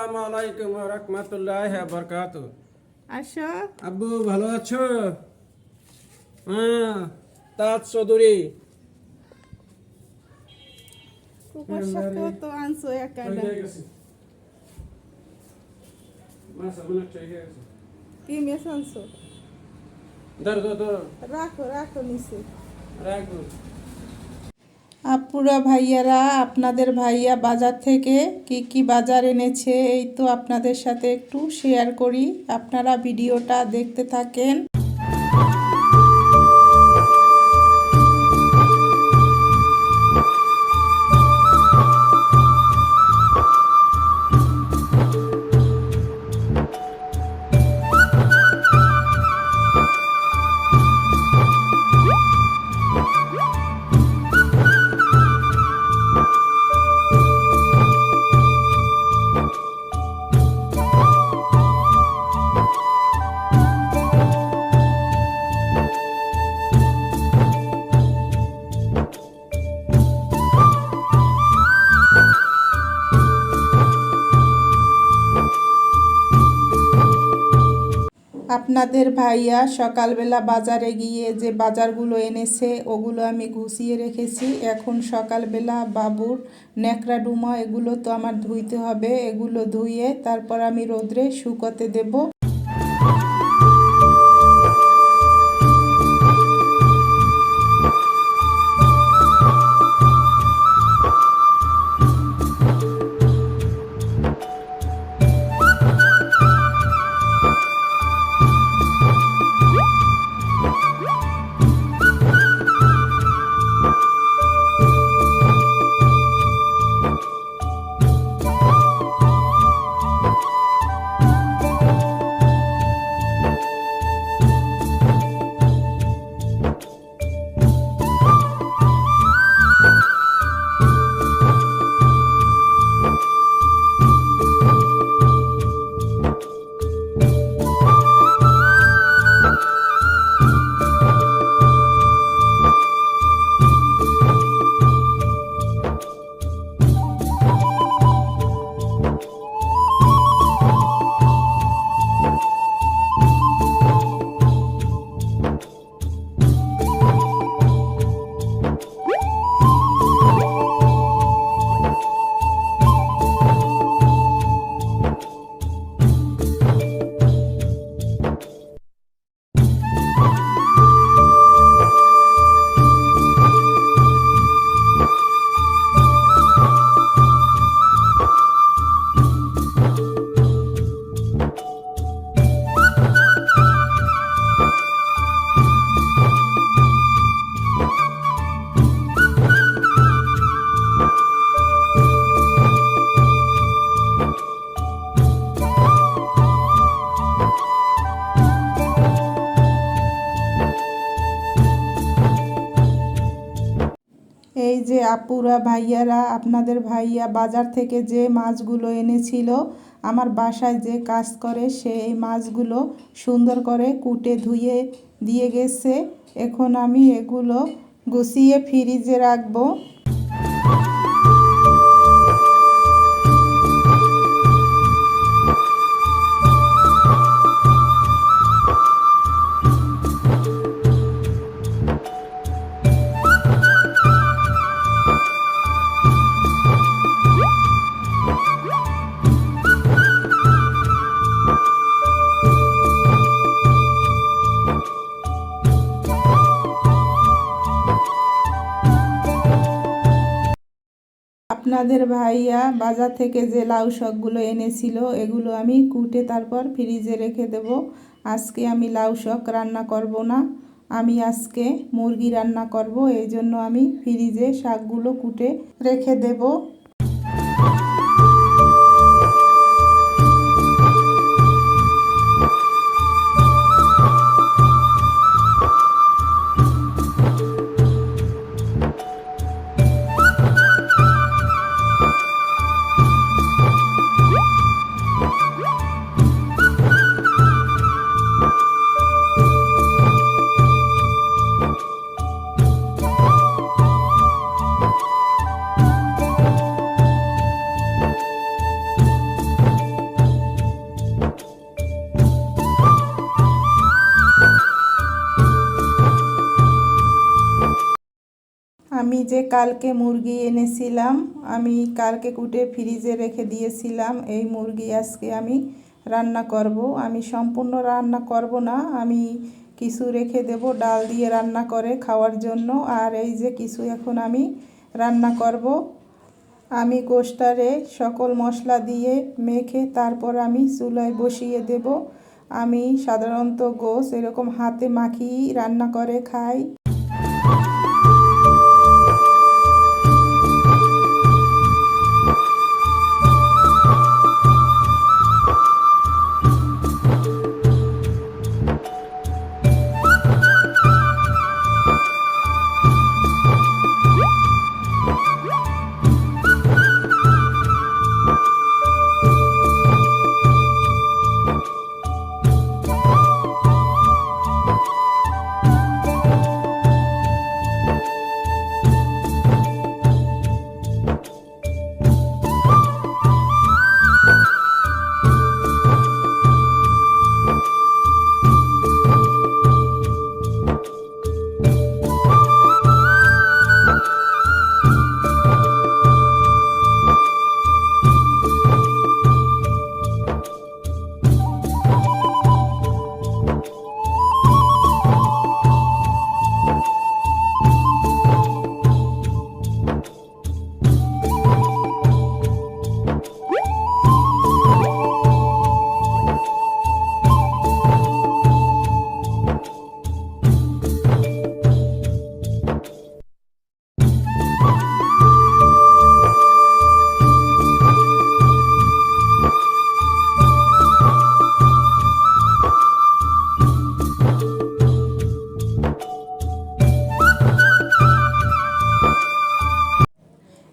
আসসালামু আলাইকুম রহমতুল্লাহ বরকাত। আসো। আব্বু ভালো আছো? হ্যাঁ, তাজ চৌধুরী কুকুরটাকে তো আনছো একাডা। কি মেস আনছো? রাখো রাখো নিচে রাখো। আপুরা ভাইয়ারা, আপনাদের ভাইয়া বাজার থেকে কি কি বাজার এনেছে এই তো আপনাদের সাথে একটু শেয়ার করি, আপনারা ভিডিওটা দেখতে থাকেন। আপনাদের ভাইয়া সকালবেলা বাজারে গিয়ে যে বাজারগুলো এনেছে ওগুলো আমি গুছিয়ে রেখেছি। এখন সকালবেলা বাবুর ন্যাকড়া ডুমা এগুলো তো আমার ধুইতে হবে, এগুলো ধুয়ে তারপর আমি রোদ্রে শুকোতে দেব। এই যে আপুরা ভাইয়ারা, আপনাদের ভাইয়া বাজার থেকে যে মাছগুলো এনেছিল, আমার বাসায় যে কাজ করে সে এই মাছগুলো সুন্দর করে কুটে ধুয়ে দিয়ে গেছে। এখন আমি এগুলো গুছিয়ে ফ্রিজে রাখবো। আপনাদের ভাইয়া বাজার থেকে যে লাউ শাকগুলো এনেছিল এগুলো আমি কুটে তারপর ফ্রিজে রেখে দেব। আজকে আমি লাউ শাক রান্না করব না, আমি আজকে মুরগি রান্না করব, এই জন্য আমি ফ্রিজে শাকগুলো কুটে রেখে দেব। যে কালকে মুরগি এনেছিলাম, আমি কালকে কুটে ফ্রিজে রেখে দিয়েছিলাম। এই মুরগি আজকে আমি রান্না করব। আমি সম্পূর্ণ রান্না করব না, আমি কিছু রেখে দেব ডাল দিয়ে রান্না করে খাওয়ার জন্য। আর এই যে কিছু এখন আমি রান্না করব। আমি গোশটারে সকল মশলা দিয়ে মেখে তারপর আমি চুলায় বসিয়ে দেব। আমি সাধারণত গোশ এরকম হাতে মাখিয়ে রান্না করে খাই।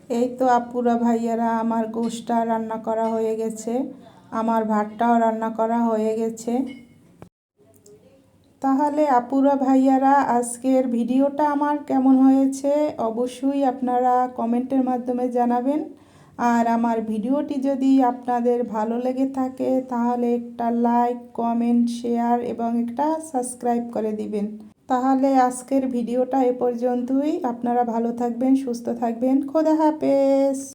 এই তো আপুরা ভাইয়ারা, আমার গোশটা রান্না করা হয়ে গেছে, আমার ভাতটাও রান্না করা হয়ে গেছে। তাহলে আপুরা ভাইয়ারা, আজকের ভিডিওটা আমার কেমন হয়েছে অবশ্যই আপনারা কমেন্টের মাধ্যমে জানাবেন। আর আমার ভিডিওটি যদি আপনাদের ভালো লেগে থাকে তাহলে একটা লাইক, কমেন্ট, শেয়ার এবং একটা সাবস্ক্রাইব করে দিবেন। তাহলে আজকের ভিডিওটা এ পর্যন্তই। আপনারা ভালো থাকবেন, সুস্থ থাকবেন। খোদা হাফেজ।